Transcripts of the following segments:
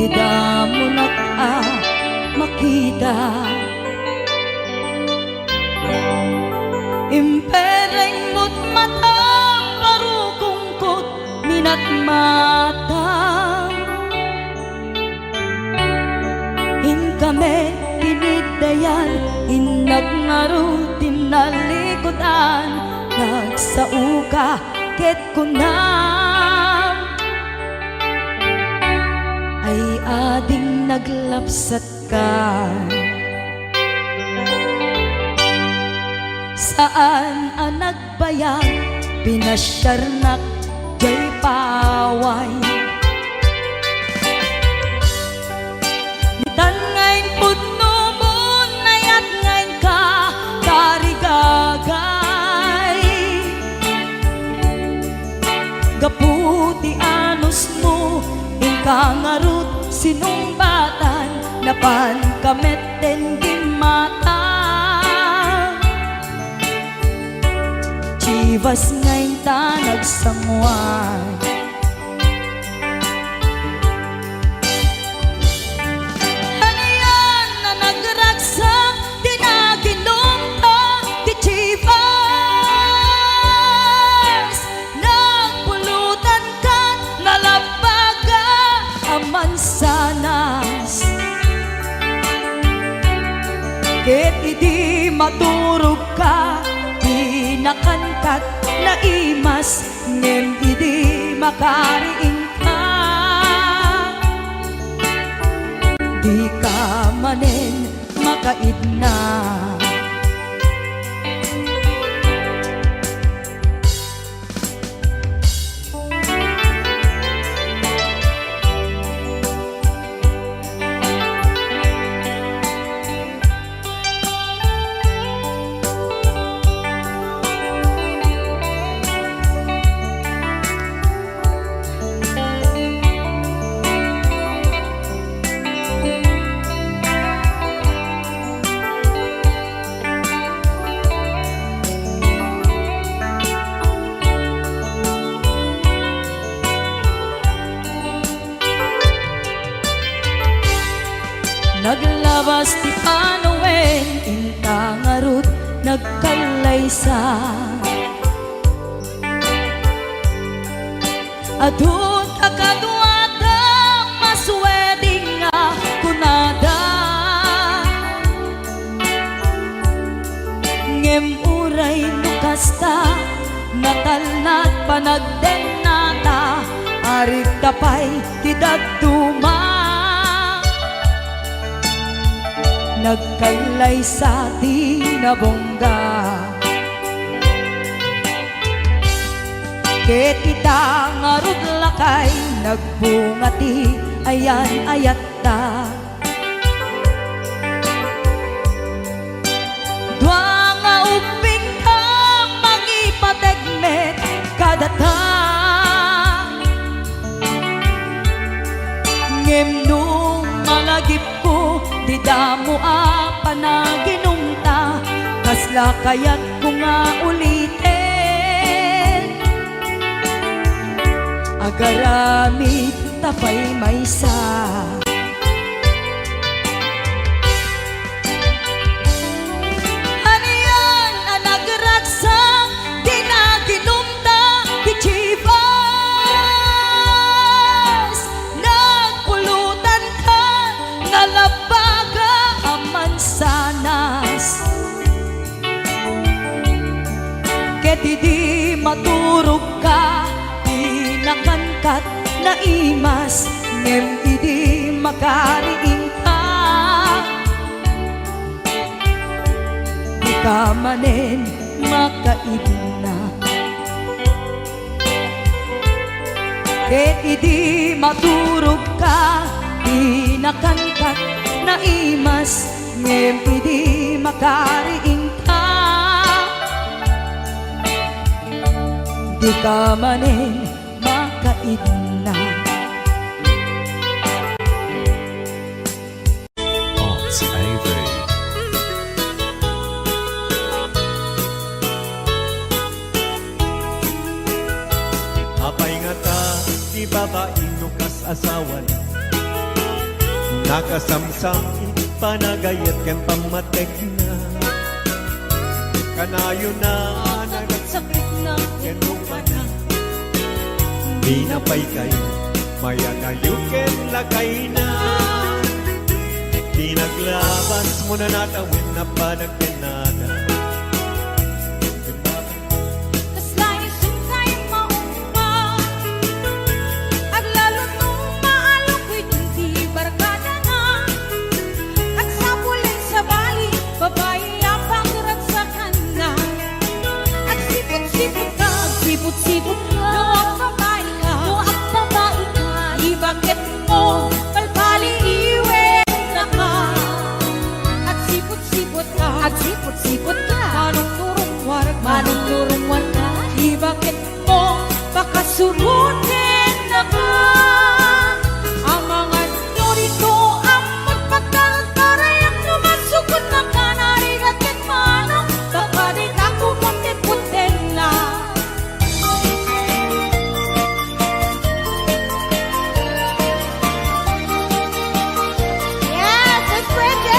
di damo makita. Impereng mo't matang parukungkot minat mata. In kami tinidayan, inagnaro tinalikutan, nagsauka ket kunam ay ading naglapsat ka. Saan ang nagbayag pinasyarnak jay paway. Nitan ngayon pudno mo nayat ngayon ka karigagay. Gaputi anos mo ingkangarut sinumbatan napan kameten di mata. Chivas ngayon ta nagsangwan. Ano yan na nagragsak di naginumta di Chivas. Nagpulutan ka nalabaga aman sanas. Ket idi maturog ka nakankat na imas ngem idi makariing ka. Di ka manen makaidna. Naglabas ti Panowen, intangarut nagkalaysa. Adun kakaduada masweding nga kunada. Ngem uray nukasta natalnat panagdenata. Arig tapay ti daduma nagkailay sa tinabongga. Ket itangarod lakay nagbungati ayan ayatta. Dua nga uping ka mangipategmet kadata. Ngem nung malagip ko di damo panaginumta. Kasla kayat ko nga ulitin. Agaramid tapay maysa. Ano yan ang nagragsak di naginumta di Chivas. Nagpulutan ka nalabaga aman sanas. Ket idi maturog ka di nakangkat na imas. Ngem idi makariing ka. Di ka manen makaidna. Ket idi maturog ka di nakangkat na imas. Ngem idi makariing ka. Di ka manen makaidna. Arts AV. Apay nga ta, di babaeng nukas asawan. Nakasamsam panagayat ken pamatek na kanayo na Sakit na ken na di na pay kayo mayanayo ken lagay na di naglabas mo na natawin na panagkenada Kaslay sungkay maumpa At lalo nung maalokoy nung di barkada na At sa puling sa bali babae ang pagratsakan na At sipot-sipot ka Sipot-sipot ka Noong babae ka Noong babae ka Di bakit mo palpali iwen na ka At sipot-sipot ka At sipot-sipot ka Manong turong warga Di bakit mo pakasurutin na ka Ang mga norito ang magpagkaltaray Ang numasukot na ka narigat kat manong Baka di ka kumunti-puntin na Yes, it's pretty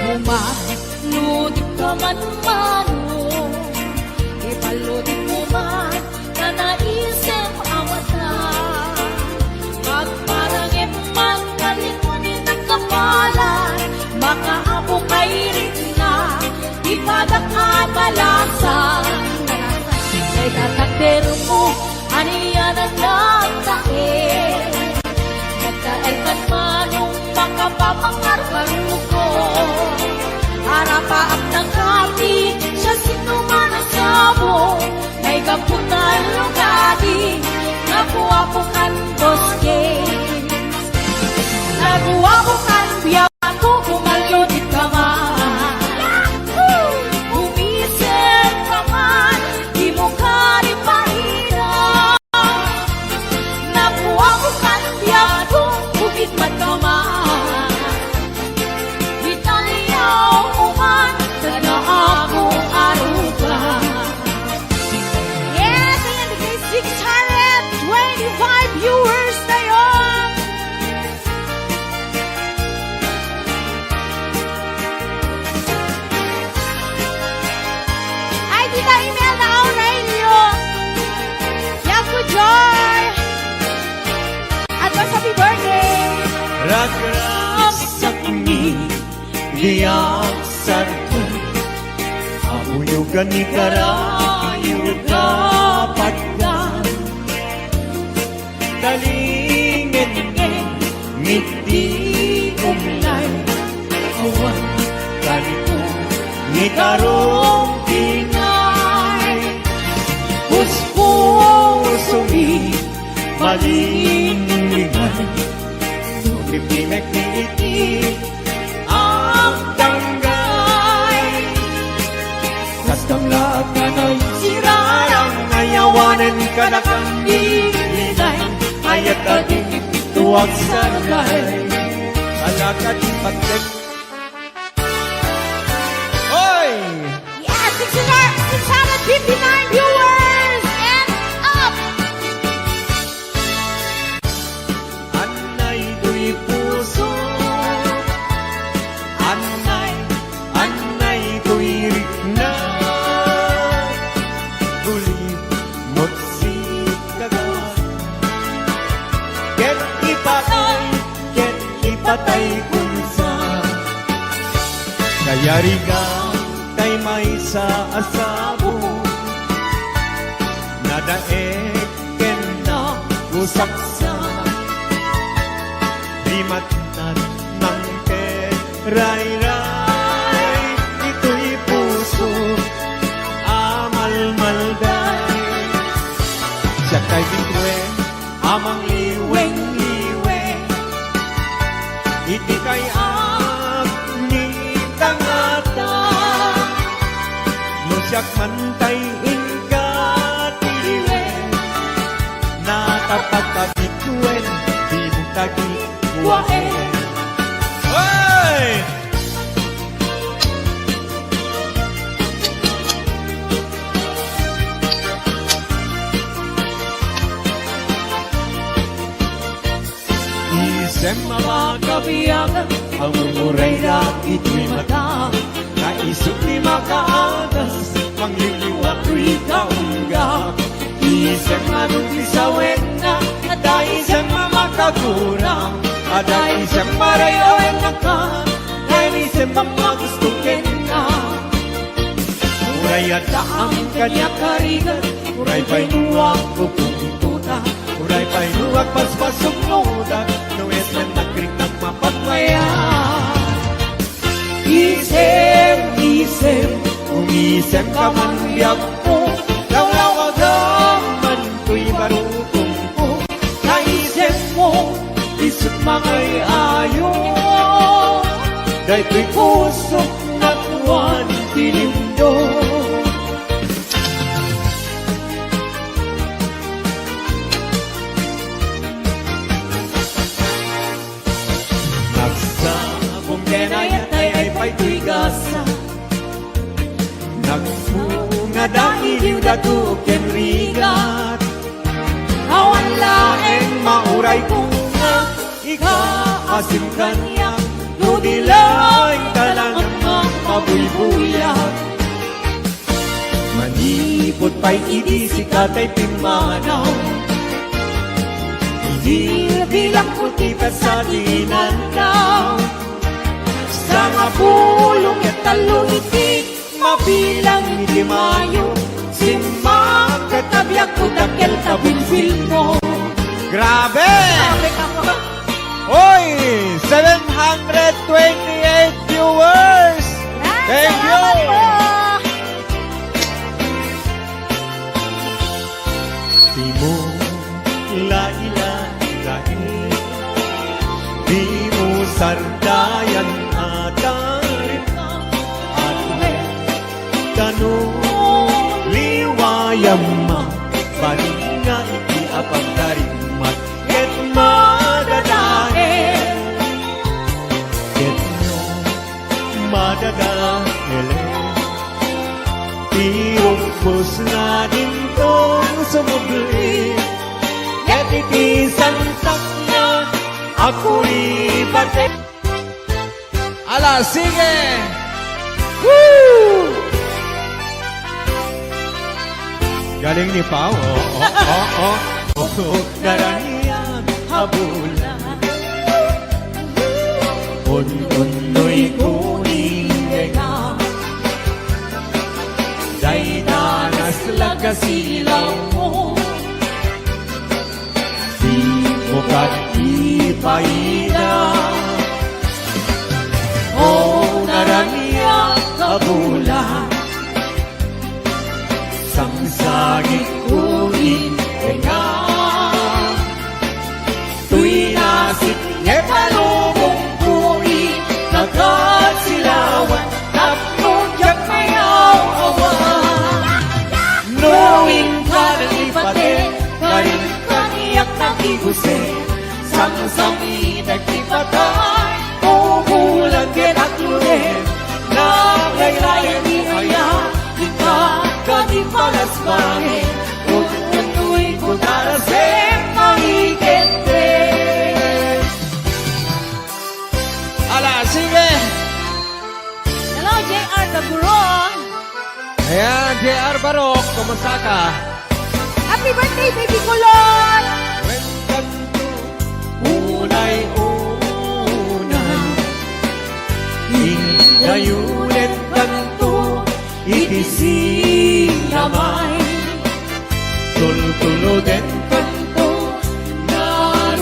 Madeline Lumaludik ka man mano Ipaludik mo man na naisip ang mata Magparangin man kalingunin ang kapalan Makaapo kay rin na Ipadak at malasan Kay tatakder mo aniyan ang nagtae Nagtaelkan manong makapapangarkan ko Harapaak ng kapi Siya sinuman ang sabo May gapunan lugadi Nakuha ko kan boske Nakuha ko kan biyak ko Kumalunit ka man Umisip ka man Di mo ka rin mahirap Nakuha ko kan biyak ko Bukit man ka man Italiyaw uman na ako aruga Yes, ayan kay 625 viewers na yun Ay, Tita Imelda Aurelio Yaku Joy Advance happy birthday Ragras sa kuni diyak sarto Auyugan ni karayo dapat ka Kalingin ngiti umlay Awan kanito ni karong tinay Puspusumi malinglingan Sumipimek ni iti ang tanggay Kastamlaat ka na'y sirarang Ayawanan ka na kang dilinay Ayat ka din tuwag sargay Alakad pagkat Hoy! Yes, 659 viewers and up! Anay do'y puso Anay do'y rikna Guli mo't si kagat Ket ipatay kunsa Kaya riga kay may sa asabo Nadaek ken na usaksa Di matnan ng ray-ray Ito'y puso amal-malday Siya kay bintuen amang liweng-liweng Iti kay agni tangata Musyak mantay ingkatiliwen Nakapagkabituen di mong tagi-waen Hey! isem makabiyagan, ang umuray na ito'y mata. Kaisip ni makaagas, pangliliwag ko'y kaunggap. Isem anong isawin na, ada isem makagurang, ada isem marayawan na ka, dahil isem mamagustukin na. Uray at ang kanya karigan, uray pa'y nuwag ko pupuntuta, uray pa'y nuwag paspasok noda, nuwes na nagkrik ng mapagmaya. Isem, isem, umisem ka man biyag ko, lawlawag man ko'y marutong ko. Naisem mo, isip mangay ayo, dahil ko'y pusok na tuwan tilindo. Nagsabong denayat ay pa'y tuy gasa, nagpunga dahil datu kenrigat. Awan laeng mauray bunga, ikaasim kanya, nudilay talangang mabuybuyak. Manipot pa'y idisi katay pimanaw, hindi bilang kutita sa dinandaw. Sa nga pulong at taluitik, mabilang hindi mayo, simang katabyak ko dakil tabilbil mo. Grabe! Sabi ka po. Oy! 728 viewers! Thank you! Salamat po. Di mo lailay, di mo sardayan atarin, at tanong liwayam ma, paringa iti apagdarimat, ket madadael, ket no madadael, tirupos na din tong sumubli, ket iti santak na ako'y bate. Ala, sige! Woo! Galing ni Pao. Daranian habulan, un-unoy kuning nga, day danas lagasilaw mo, di mo kat ipaila. O naranian habulan, sangsagit kuning nga, tuy nasip ne palubong kuri, nagkasilawan, napnudyak mayaw awan. Knowing ka ng ipate, karin kaniyak nagiguse, sang-sangi nagtipatay, puhulan kinaklunin, naglaylayan di kaya, di ka di palasbangin, utu'y kutarasem mahigente. Ala, sige! Hello, JR Taburo. Ayan, JR Barok, kumusta ka? Happy birthday, baby kulot! When kanto, unay-unay, hingayulit kanto, itisinamay, tultuluden kanto, na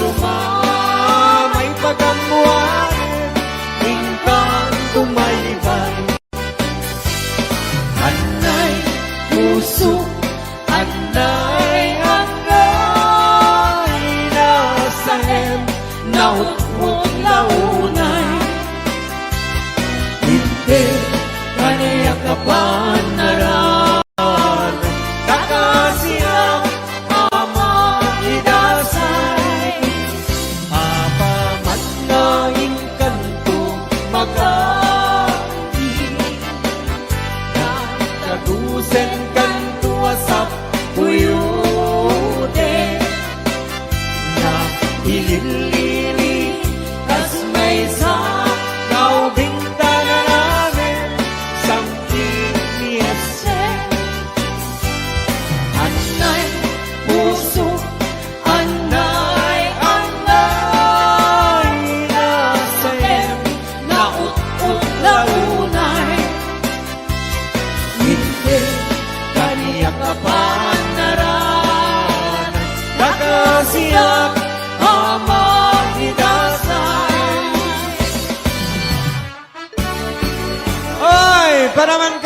lumamay pagamuanin, ingkang tumaybay. Anay puso, anay angay, nasahem, nautmut launay, hindi kaniyak kapan naran, kakasiyang ama idasay, apaman na ingkanto magati, nagkagusen kanto asap puyude, na ililili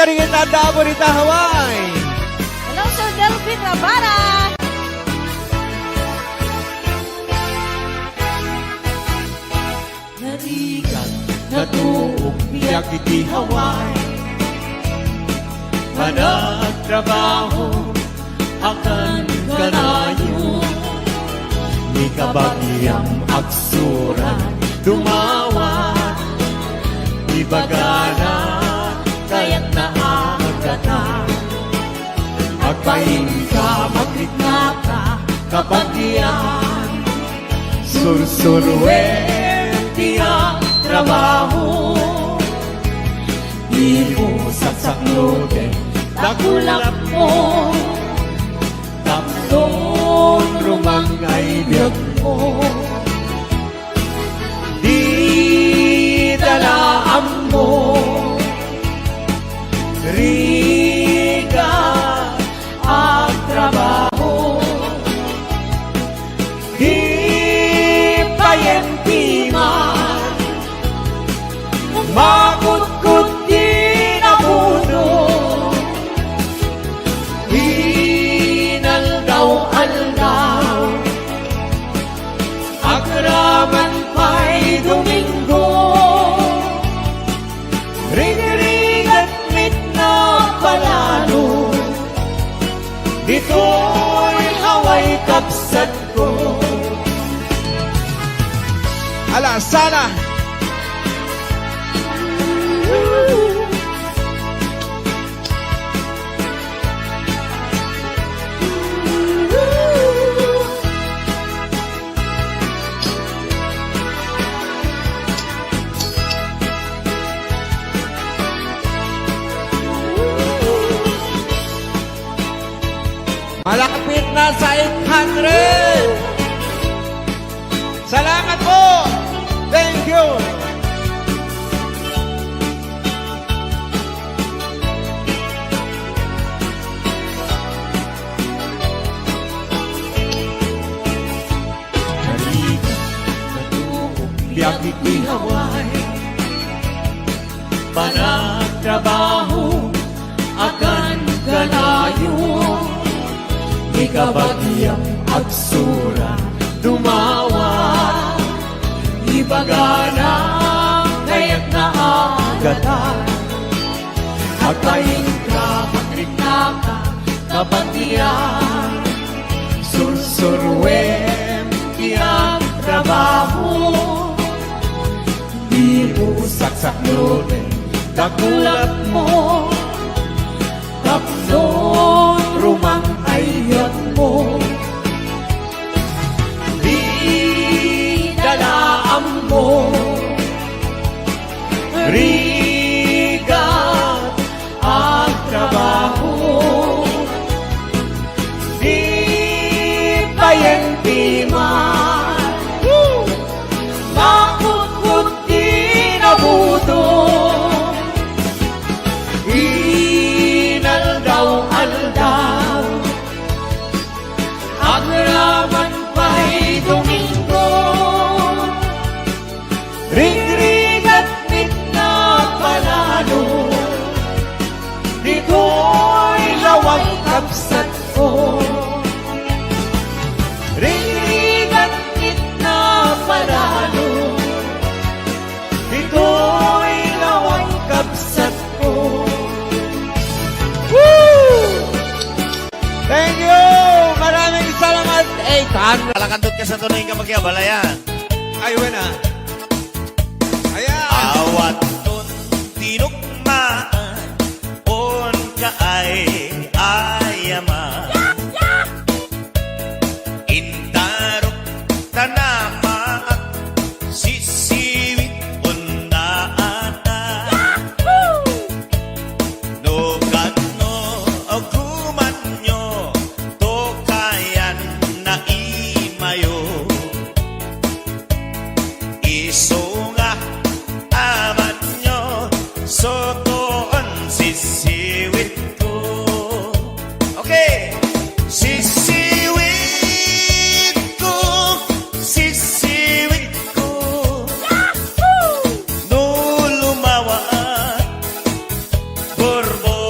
karingin na Davao Rita, Hawaii. Hello, Sir Delphine Rabara. Narigat na tuong biyak iti Hawaii. Managtrabaho akan kanayo. Ni kabagyang aksuran dumawat. Ibagana kaya't naagatan. Agpahin ka, maglikna ka, kabagyan. Sursurwen tiyang trabaho. Di mo sasaklode, takulap mo. Tapton rumangay biyag mo. Di dalaan mo. Riga ang trabaho. Di payentiman. Makut-kut di nabuno. Inaldaw-aldaw. Agraman pa'y Domingo. Ring-ring at mitna palalo. Dito'y haway kapsat ko. Ala, sana! Malapit na sa 800! Salamat po! Thank you! Halika na tuong biyak iti Hawaii. Panagtrabaho akan kanayo. Ikabagyang agsura dumawa. Ibagana kaya't naagatan. Agpahin ka, maglikna ka, kabagyan. Sursurwen tiyang trabaho. Di mo saksaklote, kakulap mo. Tapnon rumang ayat mo. Di dalaan mo. Rigat ang trabaho. Di payentiman. Makukut di nabuto. Inaldaw-aldaw. Agraman pa'y Domingo. Ring-ring at mitna palalo. Dito'y lawang kapsat ko. Ring-ring at mitna palalo. Dito'y lawang kapsat ko. Woo! Thank you! Maraming salamat, 800. Kalakandot ka sa tunay ka magkabalayan. Ay, wala. Ayan. Awat nun tinukmaan, on ka ay ayaman. Intarok tanama at sisiwit undaata. Nukat no aguman nyo, to kayan na imayo. Iso nga aman nyo, sotoon sisiwit ko. Okay. Sisiwit ko, sisiwit ko. No lumawat, borbo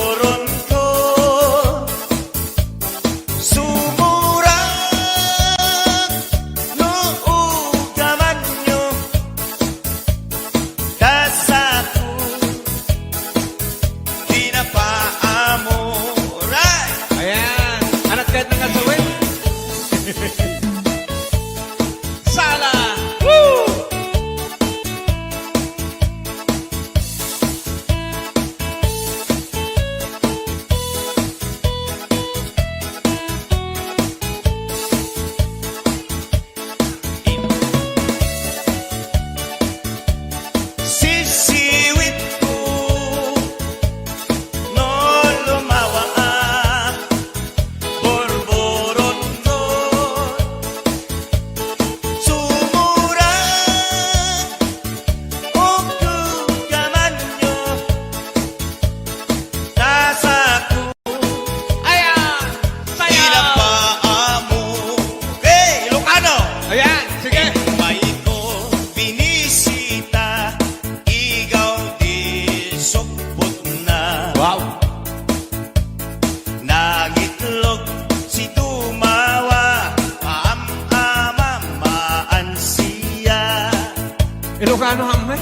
Ilocano hamay.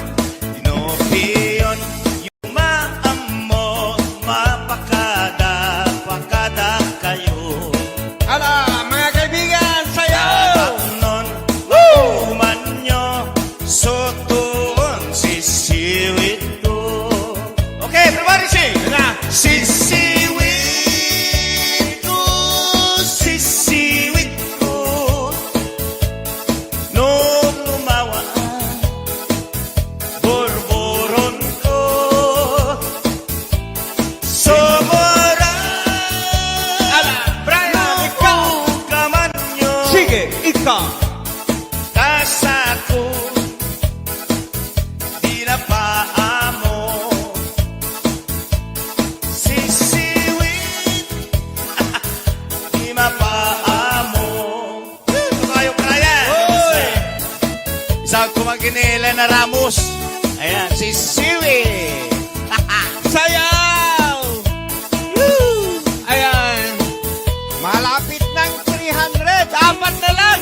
Inopiyon yung maamo, mapakada, pakada kayo. Ala, mga kaibigan, sayaw! Tanon, uman nyo, sotoon, sisiwit ko. Okay, everybody sing! Sisiwit ko, sisiwit ko. Nung lumawaan, borboron ko. Sobrang Brian, ikaw! kaman nyo. Sige, ikaw! Kasako, di na paamo. Sisiwit, di mapaamo. Ito kayo, Brian. Isang kumaginila na Ramos. Ayan, sisiwit. Sayaw! Woo! Ayan. Malapit ng 300. Apat na lang.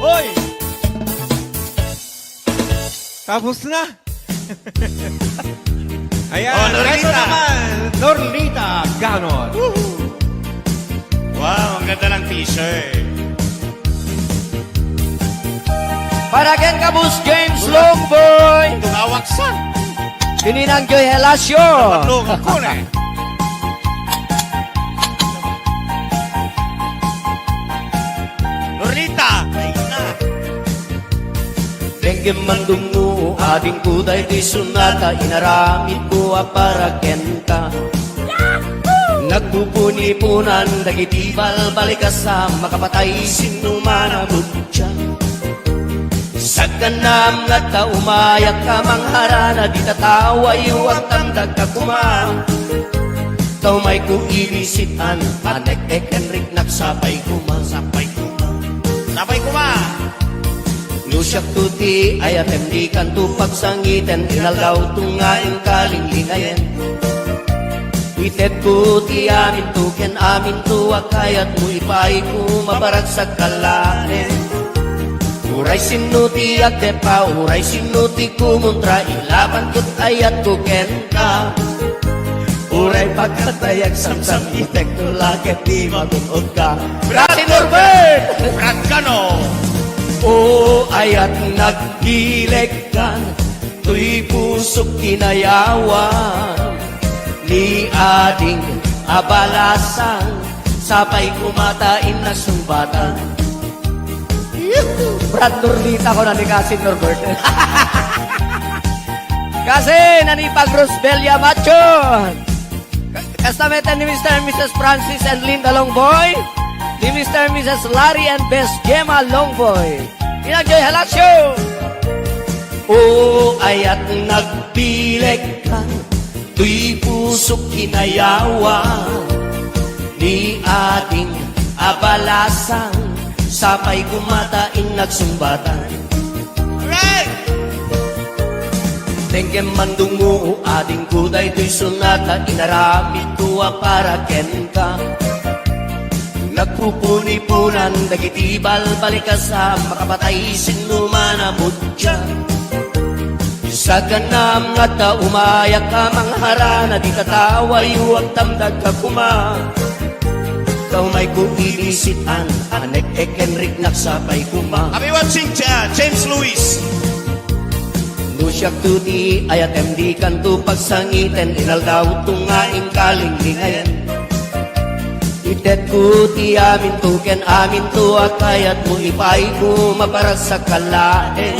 Hoy! Tapos na. Ayan. Oh, Norlita. Ito naman. Norlita Ganon. Wow, ang ganda ng t-shirt. Para ken kabus James Longboy, Tumawag sa Kininang Joy Helasio. patlungan ko na. Lorita, ay na. Dengue mandungu ading kuday di sunata inaramid ko para kenta. Nagpupuni-punan dagitibal balikasa makapatay sinumana butya. Sa ganam nga ta umayak ka mangharana di tatawa yuwag tamdag ka kumang. Tau may ku ibisitan panek-ek enrik nagsapay kumang sapay kumang. Sabay ko ba? Nusyak tuti ayatem di kanto pagsangiten inalgaw tungaing kalinglingayen. Itet ko ti amin tu ken amin tu akayat mo ipay ko mabarag sa kalahin. Uray sinuti at depa, uray sinuti kumuntra ilaban ko't ayat ko ken ka. Uray pagkatayag samsam itek to lakit di magunod ka. Brati Norbert! Brad Gano. O ayat nagdileg ka, tuy pusok kinayawan. Ni ading abalasan, sapay kumatain na sumbatan. Brad Norlita ko na ni Kasin Norbert. Kasi nanipag Rosbelia Macho. Kastameta ni Mr. and Mrs. Francis and Linda Longboy. Ni Mr. and Mrs. Larry and Best Gemma Longboy. Inagjoy Halasyo. O ayat nagbileg ka, tuy pusok kinayawan. Ni ating abalasan, sapay kumatain nagsumbatan. Right! Tengke mandungu ading kuday tuy sunata inaramid tuwa para ken ka. Nagpupuni-punan dagitibal balikasa makapatay sinumana mutya. Sa ganam nga ta umayak ka mangharana di tatawa yuwag tamdag ka kuma. Kau may kuilisitan anek-ek enrik nagsapay kuma. I'll be watching James Lewis. Nusyak tuti ayatem di kanto pagsangiten inaldaw tungaing kalinglingayen. Itet ko ti amin tu ken amin tu akayat mo ipay ko maparag sa kalae.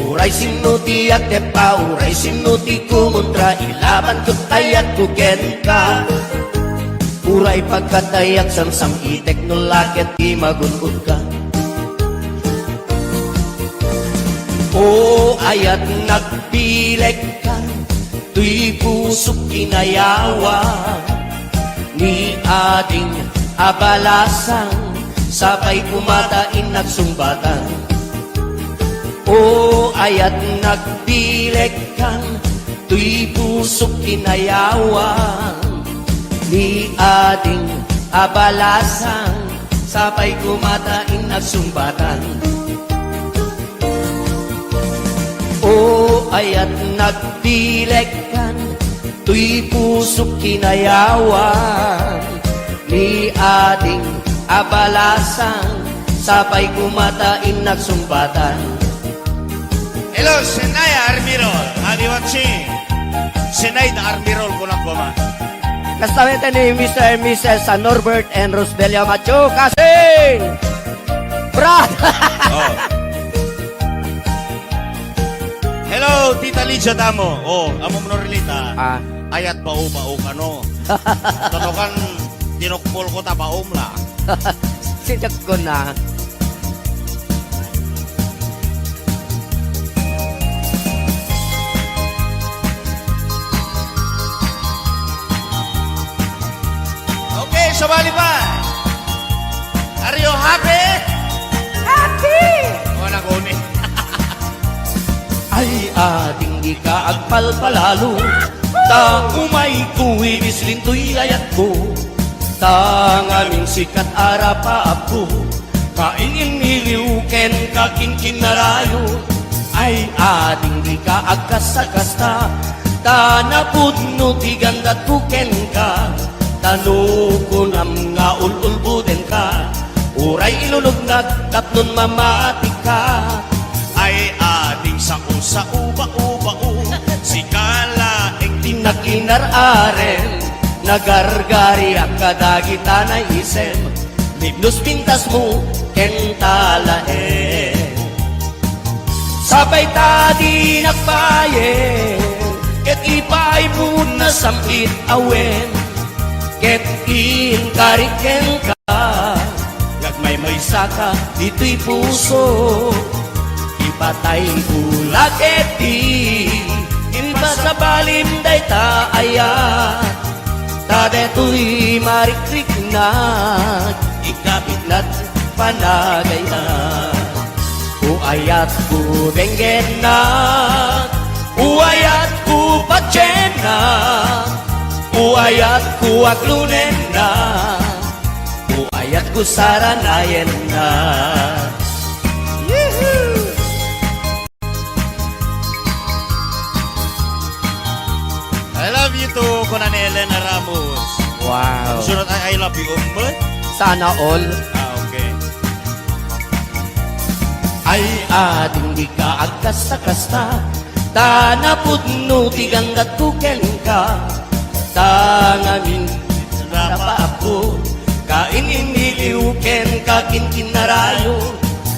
Uray sinuti at tepa, uray sinuti kumuntra ilaban ko't ayat ko ken ka. Uray pagkatayak samsam itek no lakit di magunod ka. O ayat nagbileg ka, tuy pusok kinayawan. Ni ading abalasan, sapay kumatain nagsumbatan. O ayat nagbileg ka, tuy pusok kinayawan. Ni ading abalasan, sapay kumatain nagsumbatan. ayat nagdilekan, tuy pusok kinayawan, ni ading abalasan, sabay kumatain nagsumbatan. Hello, Senay Armirol. Adiwatsi. Senay na Armirol ko na kuma. Kastamete ni Mr. and Mrs. Norbert and Rosbelia Macho Kasing! Brad! Oh. Hello, Tita Lidia Damo. Oh, amo mo Norlita. Ah, Ayat bau ka no. Tatokan tinukpol ko ta baum la. sinyak ko na. Okay, sabali pa. Are you happy? Happy! O naguni. Ay ating di ka agpalpalalo, ta umay kuwi bislintoy ayat ko, ta aming sikat arapa ako, kaingin niliw ken kakinkin narayo. Ay ating di ka agkasakasta, ta napudno ti gandat ko ken ka, tanukunam nga ululbuden ka, uray ilulugnag tapnon mamati ka. Ay ating sa uba-uba-u. Si kalaeng Tinakinararen, nagargari ang kadagita na isem, libnos pintas mo, kentalaen. Sabay tadi nagbayen, ket ipay po na sampit awen, ket inkariken ka, gagmay may saka dito'y puso, ipatay ulat eti, iba sa balim day taaya, tadeto'y marikrik na, ikapit na't panagayan. Uayat ku denggen na, uayat ku patsen na, uayat ku aglunen na, uayat ku saranayen na. I love you too, Kunan Elena Ramos. Wow. Sunod ay I love you, umbe? Sana all. Ah, okay. Ay ading di ka agkasta-kasta, tanapudno tigandat kuken ka, tangamin napa ako, kainimiliw ken kakinkinarayo.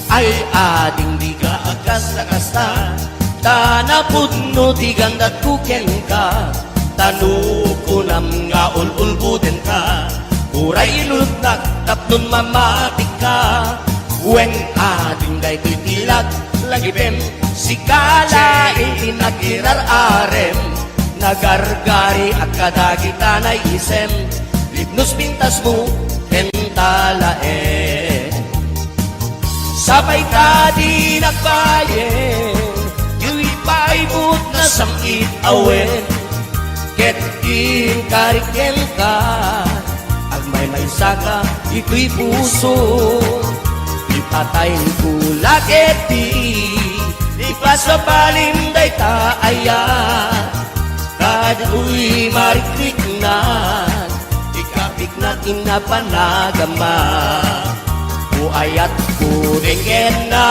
Ay ading di ka agkasta-kasta, tanapudno tigandat kuken ka, tanukunam nga ululbuden ka, uray ilutnak tapnon mamatik ka. Wen ading day titilag lagipem, si kalaing inagirar-arem, nagargari at kadagita na isem, libnos pintas mo, kentalaen. Sabay tadi nagbayen, yu'y paibut na samit awen, ket inkariken ka, agmay may saka ito'y puso, ipatay ko lageti, ipasabalim day taaya, kado'y marikrik na, ikapik natin na panagama. Uayat ko denggen na,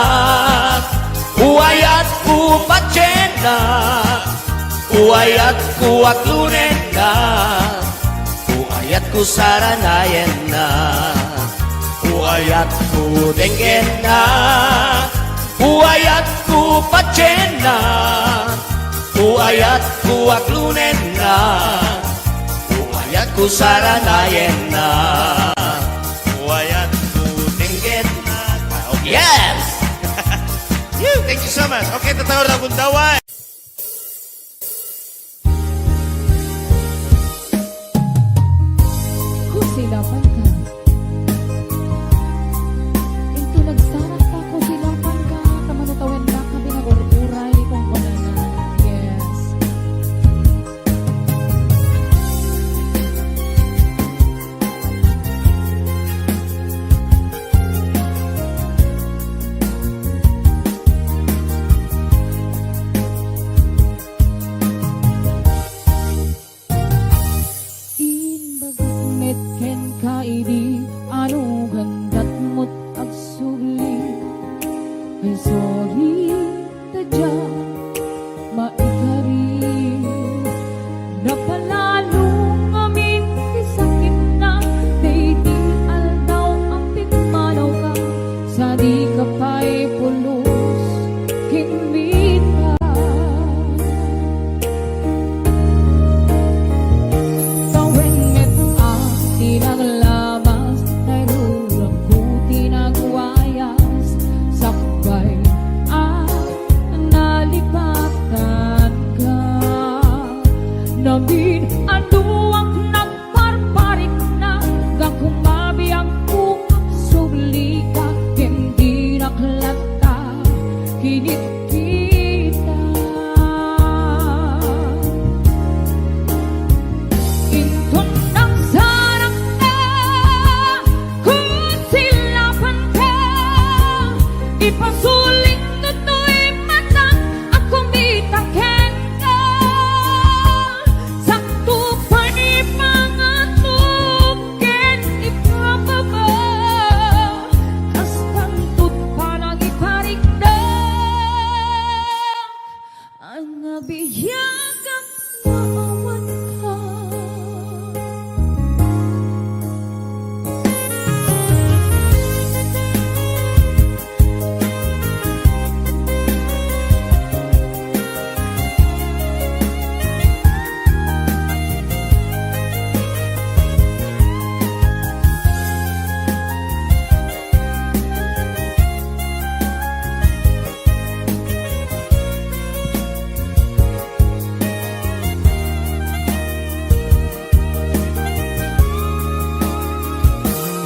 uayat ko patsen na, uayat ko aglunen na, uayat ko saranayen na. Uayat ko denggen na, uayat ko patsen na, uayat ko aglunen na, uayat ko saranayen na. Uayat ko Denggen na. Okay. Yes! Thank you so much. Okay, tatawag na bundawan. Kusilapan ka. Ito nagsarat pa kusilapan ka. Kamanutawin na kami na uray kung kunanan. Yes. ka maikari na palalong amin isakit na di aldaw ang pigmanaw ka sa di ka pa'y pulos kinmita tawengit ang tinaglamas narurang ko tinagwayas sakbay nalipatan ka namin anuang nagparparik na gakumabi ang ukap sugli ka hindi naklata kinit kita inton ng sarang ka kung silapan ka ipasulit to'y mata akong bitaken ka sakto pa ni pangatuken ipababa kastang tut pa nang iparigdag ang nabiyagang maawan ka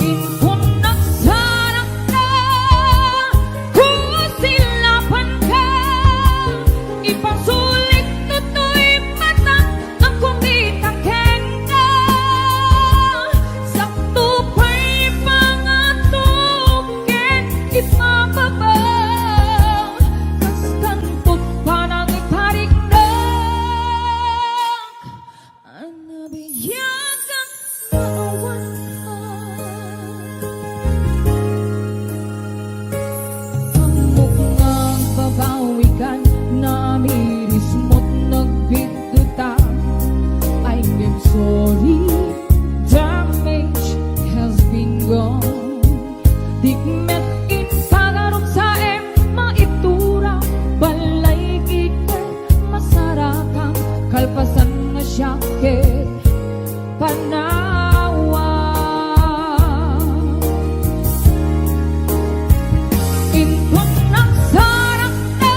Inton nagsarang ka kung silapan ka ipasulit to'y mata ang kumitaken ka sakto pa'y pangatuken ipababa kastang tut pa nang iparigdag ang nabiyagang maawan ka Amok ngang babawikan na miris mo't nagbigduta I'm sorry, damage has been gone Digmet in pagarong sa maitura balay kita masarakang kalpasan nga syakit panawa inton ng sarang na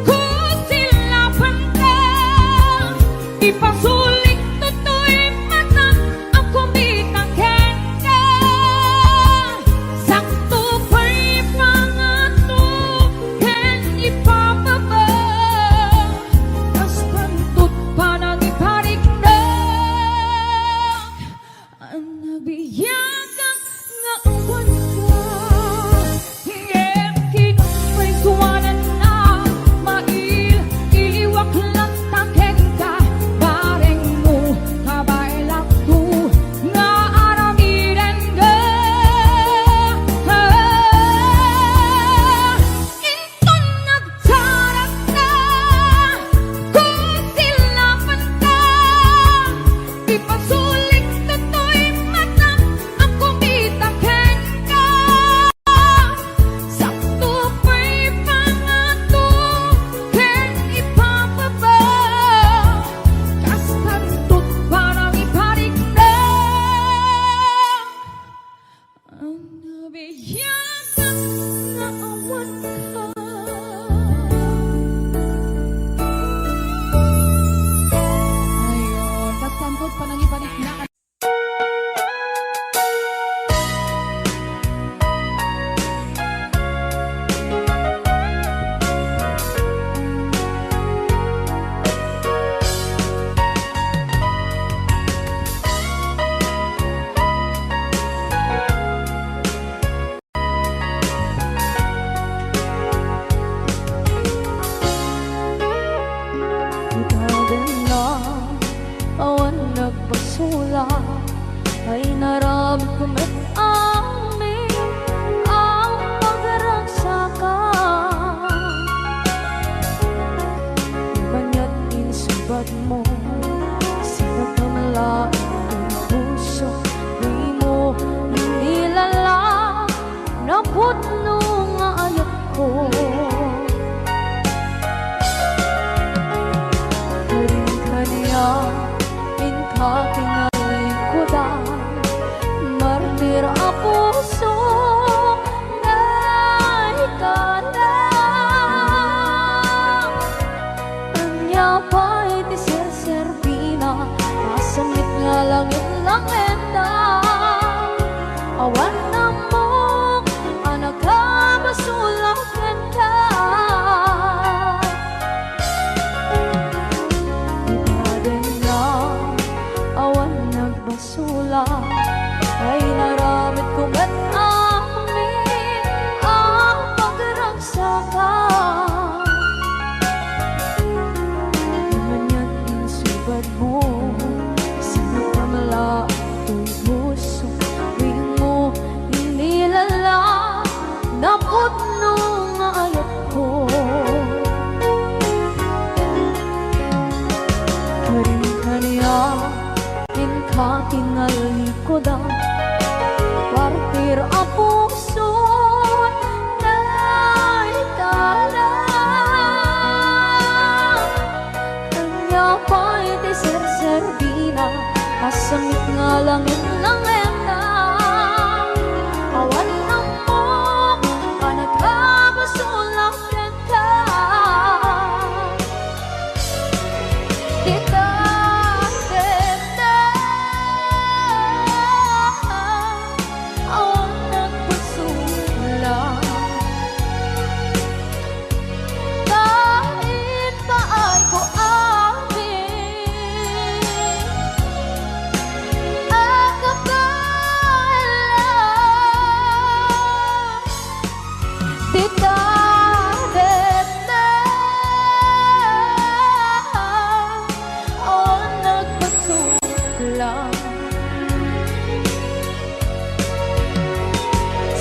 kung aking nalikudan, martir ang puso na ikalang. Anya pa'y di serservina, masamit nga langit lang endang. Awan na mo, anak ka basulang kenta. Ibaden na, awan nagbasula, ay naramit kong at amin ang pagragsakan. Ganyan ang subad mo, sinapamala ang puso, tuwing mo inilala, naputno nga ayat ko. Karing-kaniya, inkatingal likodan, partir ang puso na ikalang. Kanya pa'y di serservina, kasamit nga langit lang endang. Awan na mo, anak ka basulang kenta. Kita tenda, awan nagbasulang. Kahit pa ay ko amin, ang kapalan. Kita tenda, awan nagbasulang.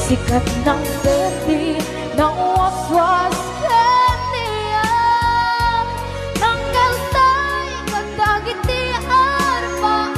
Sikat ng berde ng waswas kaniya, tanggal tayo katagit di arpaan.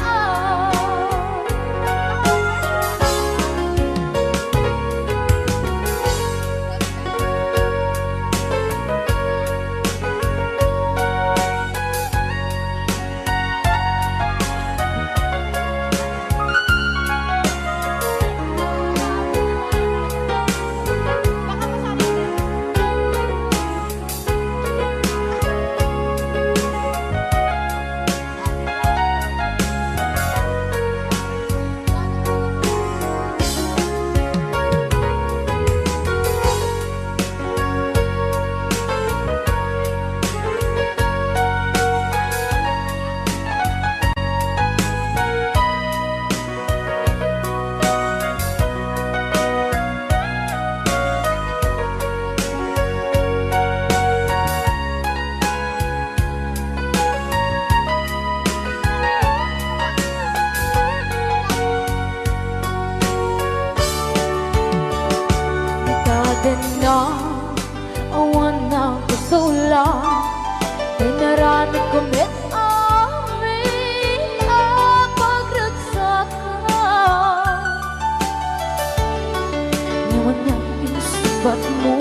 Ikaden na, awan na kusula, pinaramit ko met amin ang pagragsakan. Ngayon na pinasubat mo,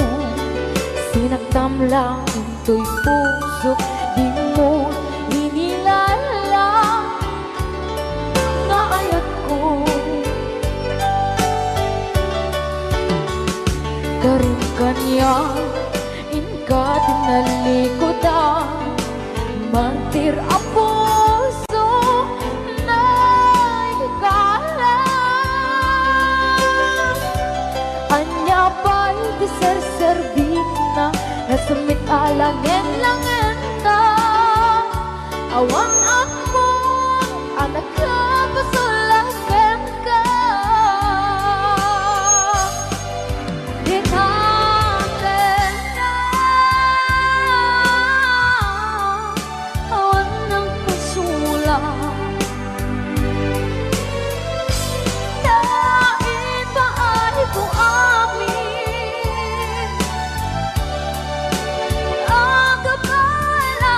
sinagtam lang into'y puso, di mo inilala na ayat ko. Karing kanya, inka tinalikodan, martir ang puso na ikalang. Anya pa'y di serservina, nasamit alangen-langen ta. Awan ako, anak ka basulagan ka. Ang kapalan.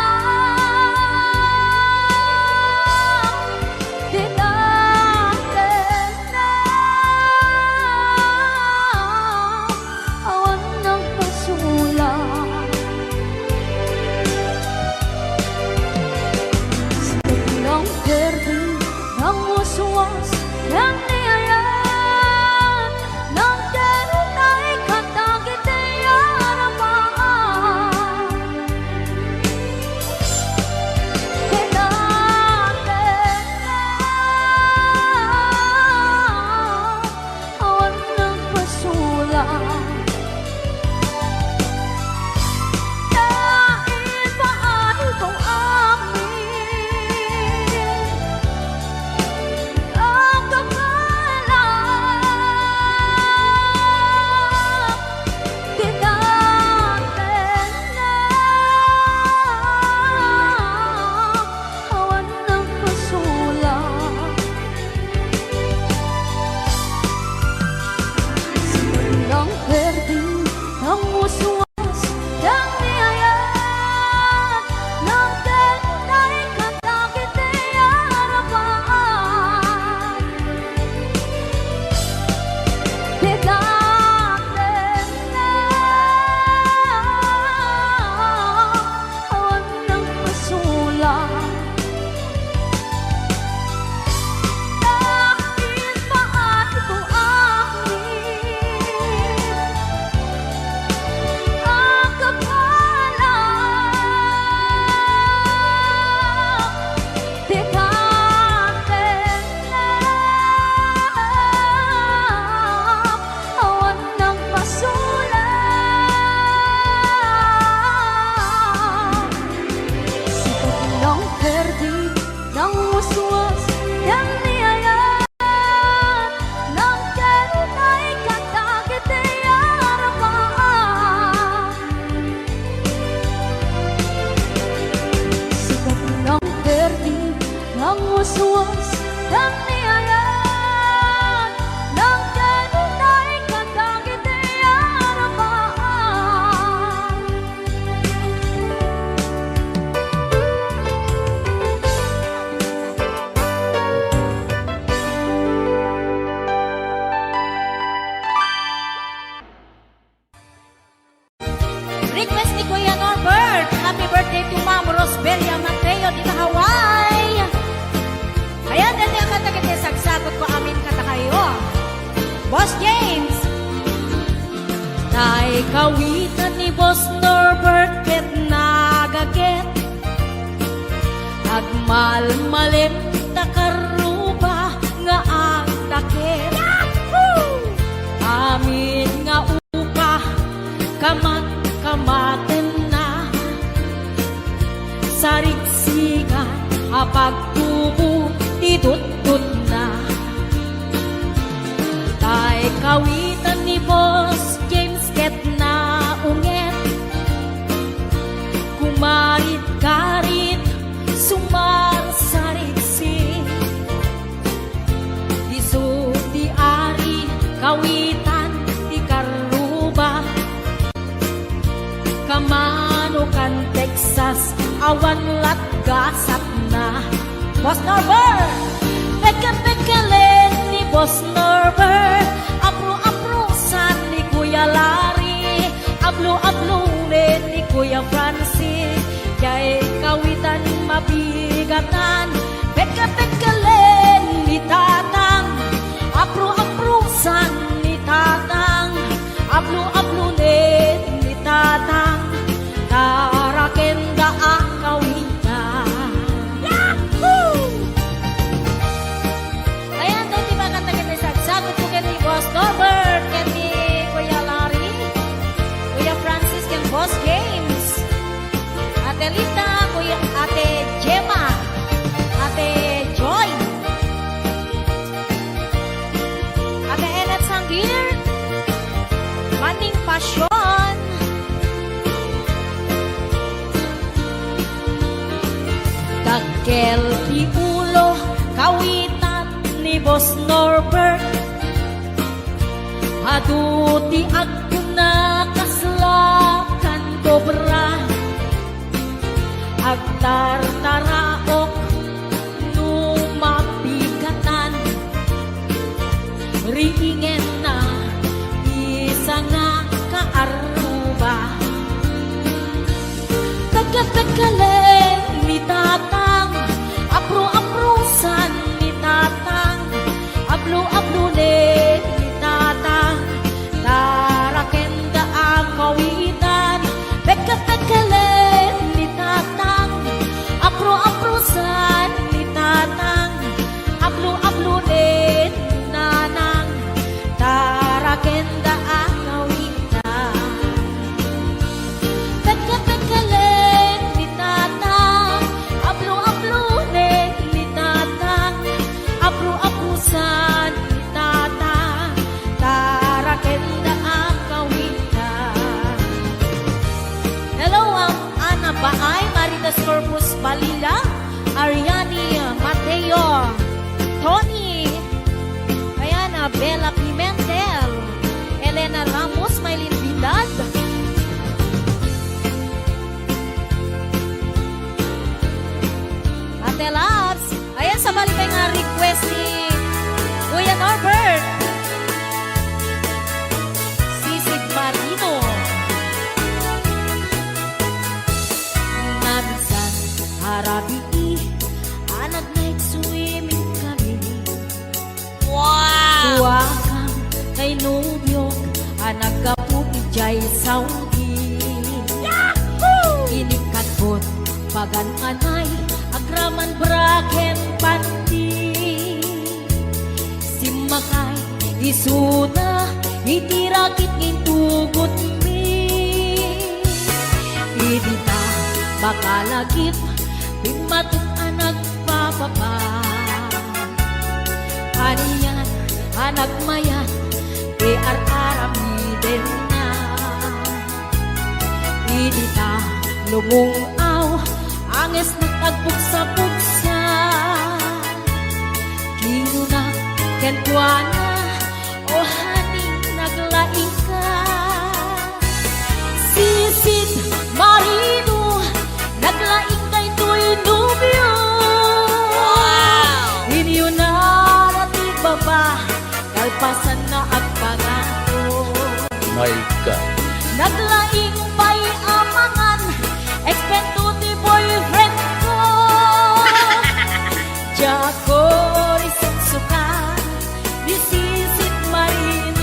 Boss James. Tay kawitan ni Boss Norbert ket nagaget. Agmalmalem takaruba nga ang takit. Amin nga upa kamat-kamaten na. Sarigsigan apag tubo itutut na. Tay kawitan ni Boss James ket na unget. Kumarit-karit sumar sarigsi. Disu di ari kawitan di karuba. Kamano kan Texas awan lat gasat na. Boss Norbert, peke-pekelen ni Boss Norbert. Apro-aprosan ni Kuya Larry. Ablo-ablunin ni Kuya Francis. Kay kawitan mabigatan. Peke-pekelen ni Tatang. Apro-aprosan ni Tatang. Ablo-ablunin ni Tatang. Taraken da ang kawitan. Yahoo! Ayan, doon di ba kanta kita sa sagot ko kay Boss Norbert, kay ni Kuya Larry, Kuya Francis, kay Boss James, Ate Lita, Kuya Ate Gemma, Ate Joy, Ate Enet Sanggir, Maning Pasyon, Dagkel di ulo kawitan ni Boss Norbert. Aduti ako na kaslakan dobra. Agtartaraok numapigatan. Riingen na isa nga kaaruba. Taga-tagalen ni Tatang. Apro-aprosan ni Tatang. Ablo-ablunin ni Tatang. Taraken da ang kawitan. Peka-pekalen ni Tatang. Apro-aprosan ni Tatang. Ablo-ablunin ni Nanang. Taraken da ang kawitan. Peka-pekalen ni Tatang. Ablo-ablunin ni Tatang. Apro-aprosan ni Tatang. Taraken da ang kawitan. Hello, Ana Baay, Maritas Corpus Balila, Ariani Mateo, Tony, Ayana Bella Pimentel, Elena Ramos, Maylin Vidal, Ate Labs. Ayan, sa balik nga request ni Kuya Norbert, Sisig Marino. Naminsan harabi anak night swimming kami. Wow! Tuwakang kay nubyo anak kapug jay Saudi. Yahoo! Inikatbot pagan anay agraman braken panti. Simakay isuna itirakit ngintugot mi. Idita bakalagip bimatuk anak papapa. Haniyan anak mayan ar-aram ni Delna. Idita lumong aw anges nagtagbuksa-buksa. Kinuna kentuana o haning naglaing ka. Sisid Marino naglaing kay tuy nubyo. Inyo na natig baba kalpasan na agpangato. My God. Naglaing pa'y amangan ekspento ti boyfriend ko. Jako risit suka di sisit marino.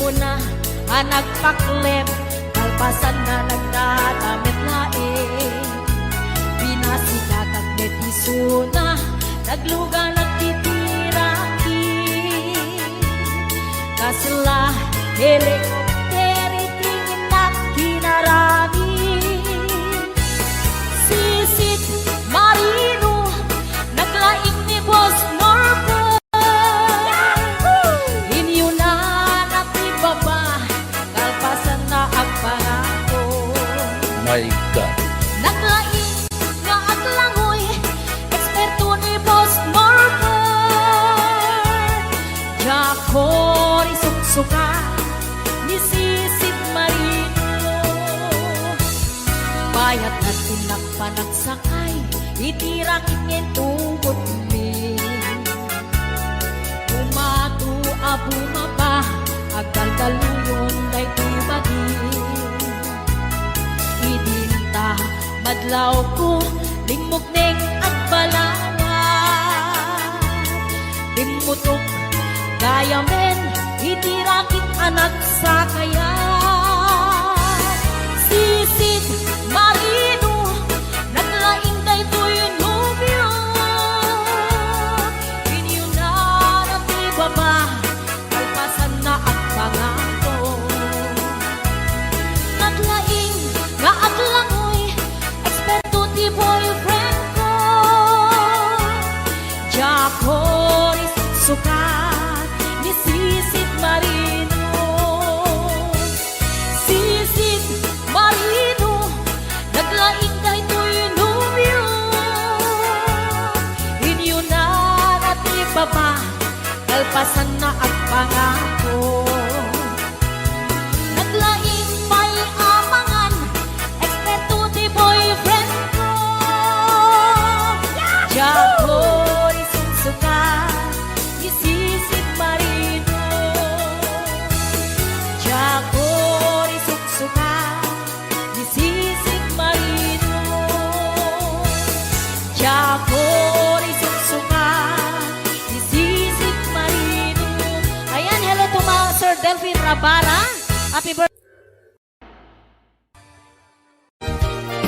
mo na nagpaklem, kalpasan na nagdadamit laing. Pinasikat at netisuna, nagluga nagtitiraki. Kasla, helikopteri, tingin at kinarami. Sisit, marino, naglaing ni Boss Norbert. Inyo na natibaba, kalpasan na ang pangako. My God. Naglaing nga at langoy, eksperto ni Boss Norbert. Jacory suksuka, ni Sisit Marino. Bayat na tinagpanagsakay, itirakit ngayong tubod mi. Umatu abumaba, agal daluyon day tibagi. Idinta madlaw ko, limog neng at balawan. Timutok gaya men, itirakit anak sa kaya. Sisit Marino, naglaing day to'y nubyo. Inyo na natibaba, kalpasan na at pangako. Naglaing nga at langoy, eksperto ti boyfriend ko. Jacory sukat, ni Sisit Marino. Sisit Marino, naglaing kay to'y nubyo. Inyo na natibaba, kalpasan na ang pangako. Naglaing may amangan, eksperto ti boyfriend ko. Jacory sukat, ni Sisit Marino. Jacory sukat, ni Sisit Marino. Jacory sukat, ni Sisit Marino. Ayan, hello to mga Sir Delphine Rabara. Happy birthday.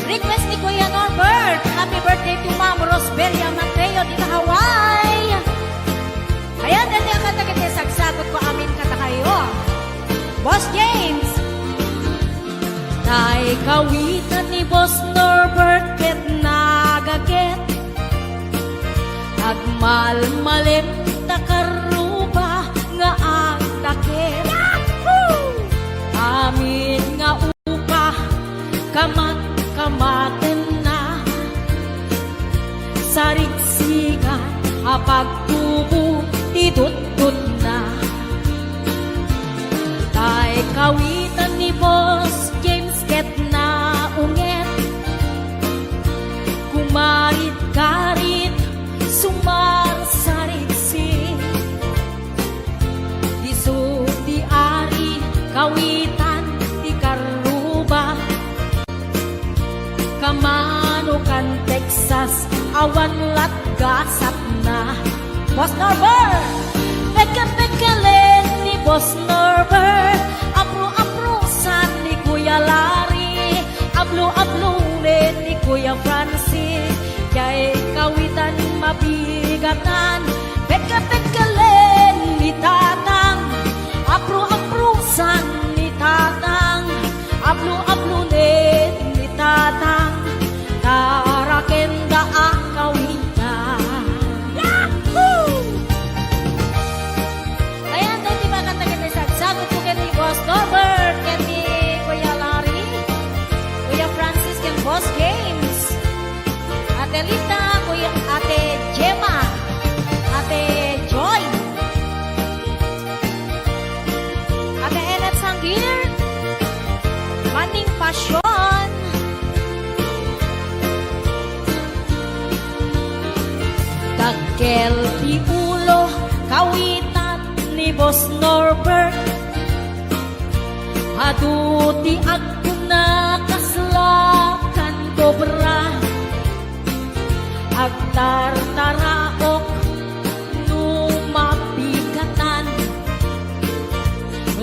Request ni Kuya Norbert. Happy birthday to Ma'am Rosbelia Mateo di Hawaii. Ayan, dati ang kata-kata sagsagot ko amin kata kayo. Boss James. Tay kawitan ni Boss Norbert ket nagaget. Agmalmalem takaruba nga ang takit. Amin nga upa kamat-kamaten na. Sarigsigan apagtubo idut-dut na. Tay kawitan ni Boss James ket na unget. Kumarit-karit sumarsariksi. Disu di ari kawitan di karuba. Kamanukan Texas awan latgasat na. Boss Norbert, peke-pekelen ni Boss Norbert. Apro-aprosan ni Kuya Larry. Ablo-ablulen ni Kuya Francis. Kay kawitan mabigatan. Peke-pekelen ni Tatang. Apro-aprosan ni Tatang. Ablo-ablulen ni Tatang. Tarakenda ang kawitan. Ayan, dahil di ba kanta-kanta sa sagot ko kay Boss Norbert, kay Kuya Larry, Kuya Francis, kay Boss James, Ate Lita, Kuya Ate Gemma, Ate Joy, Ate Enet Sanggir, Maning Pasyon, Dagkel ti ulo, kawitan ni Boss Norbert. Aduti ako na kaslakan kobra. Agtar-taraok numapigatan.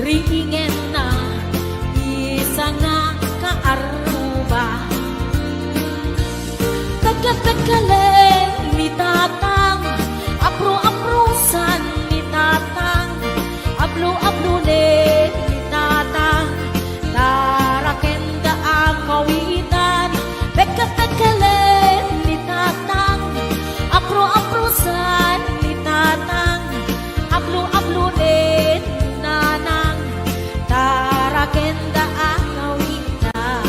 Riing Pekka-pekkalen ni Tatang, apro-aprosan ni Tatang, ablo-ablunin ni Tatang, tarakenda ang kawitan. Pekka-pekkalen ni Tatang, apro-aprosan ni Tatang, ablo-ablunin ni Nanang, tarakenda ang kawitan.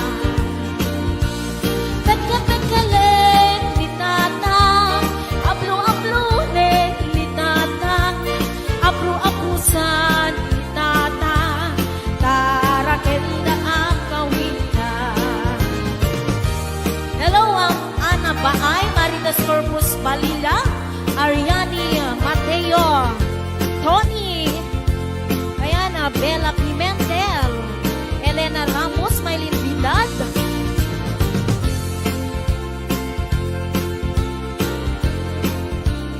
Pekka-pekkalen ni Tatang, ablo-ablunin ni Tatang, abro-apusan ni Tatang, tarakenda ang kawitan. Hello, ang Ana Baay, Maritas Corpus Balila, Ariani Mateo, Tony, Ayana Bella Pimentel, Elena Ramos, Maylin Vidal,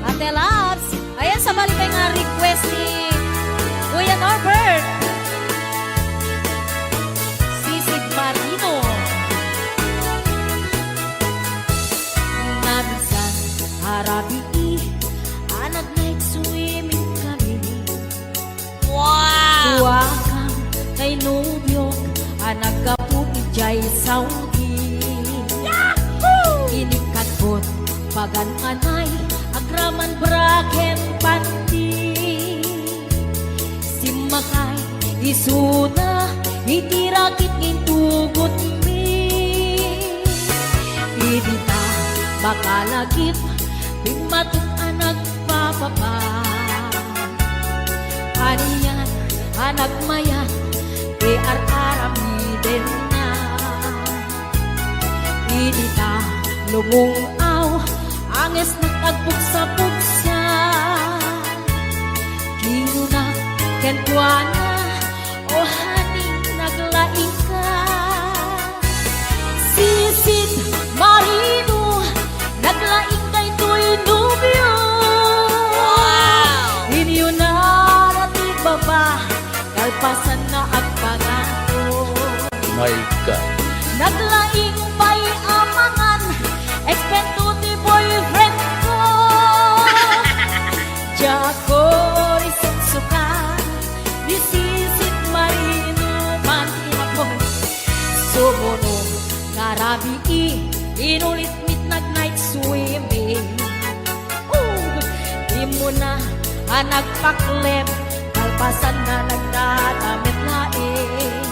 Ate Labs. Ayan, sa balik nga request ni Kuya Norbert, Sisig Marino. Naminsan, harabi anak night swimming kami. Wow! Tuwakang kay Nubyo, anak kapupijay Saudi. Yahoo! Inikatbot, pagan anay, agraman braken panti. Simakay, isuna, itirakit ngintugot mi. Idita, bakalagip, bimatok anak papapa. Aniyan, anak mayan, ar-aram ni din na. Idita, lumungaw, anges nagtagbuksa-buksa. Kinuna, kentuana, o haning naglaing ka. Sisid Marino, naglaing kay Tuy Nubyo. Inyo na natig baba, kalpasan na ang pangato. My God. Naglaing pa'y amangan, eksperto ti boyfriend ko. Jako risit suka, disisit Marino man ako. Sumunod, karabi inulit mit nag-night swimming. Di mo na nagpaklem, kalpasan na nagdadamit laing.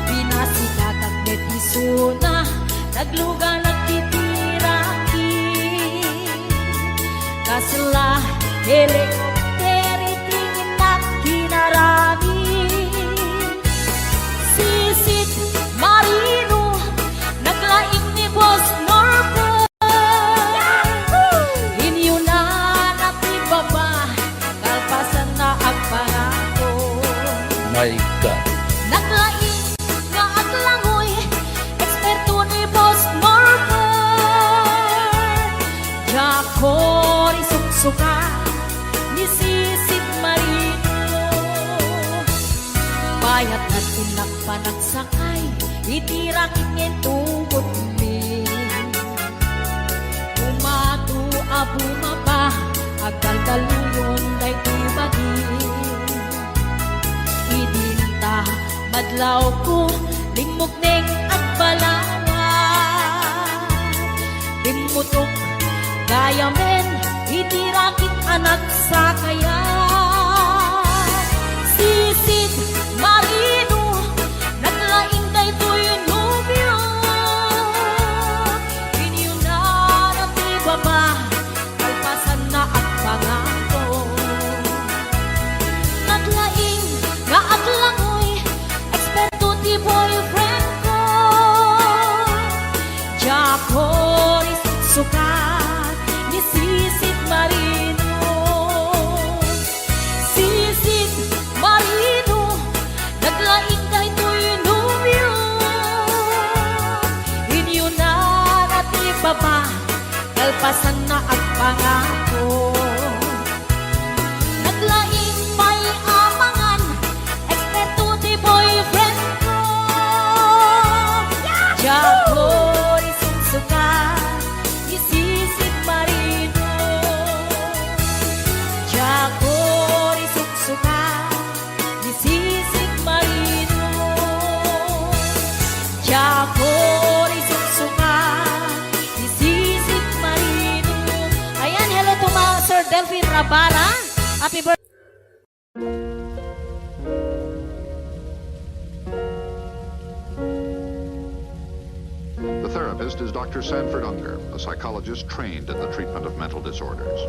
Pinasikat at netisuna, nagluga nagtitiraki. Kasla, helikopteri tingin at kinarami. Sisit Marino, naglaing ni Boss Norbert. Inyo na natibaba, kalpasan na ang pangako. My God. Naglaing nga aglangoy, eksperto ni Boss Norbert. Jako risuksuka, ni Sisid Marino. Bayat na tinagpanagsakay, itirakit ngin tugot mi. Umatu abumaba, agdaldaluyon day ibagi. Idinta, madlaw ko, limog neng at balawa. Bimutok, gaya men, itirakit anak sa kaya. Sisid Marino, naglaing kay Tuy Nubyo. Inyo na natibaba, kalpasan na at pangako. Naglaing nga aglangoy, eksperto ti boyfriend ko. Jako risut sukat, ni Sisid Marino. Happy birthday. The therapist is Dr. Sanford Unger, a psychologist trained in the treatment of mental disorders.